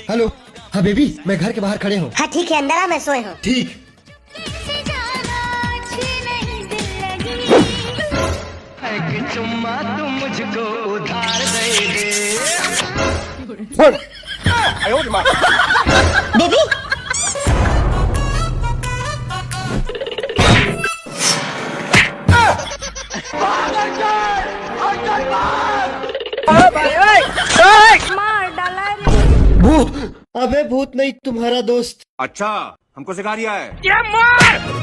Hello. हाँ baby, मैं घर के बाहर खड़े हूँ। हाँ ठीक है, अंदर आ, मैं सोए हूँ। ठीक। चुम्मा तुम मुझको उधार दे दे। बेबी मार डाला रे। भूत। अबे भूत नहीं, तुम्हारा दोस्त। अच्छा, हमको सिखा रिया है। ये मार।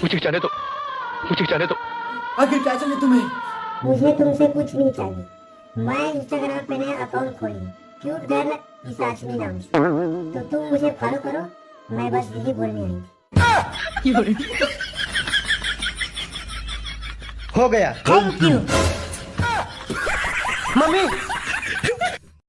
मुझे जाने दो। आखिर क्या चाहिए तुम्हें? मुझे तुमसे कुछ नहीं चाहिए। मैं इंस्टाग्राम पे नया अकाउंट खोली, क्यूट गर्ल पिशाचनी नाम से। तो तुम मुझे फॉलो करो, मैं बस यही बोलने आई थी। हो गया। Thank you. मम्मी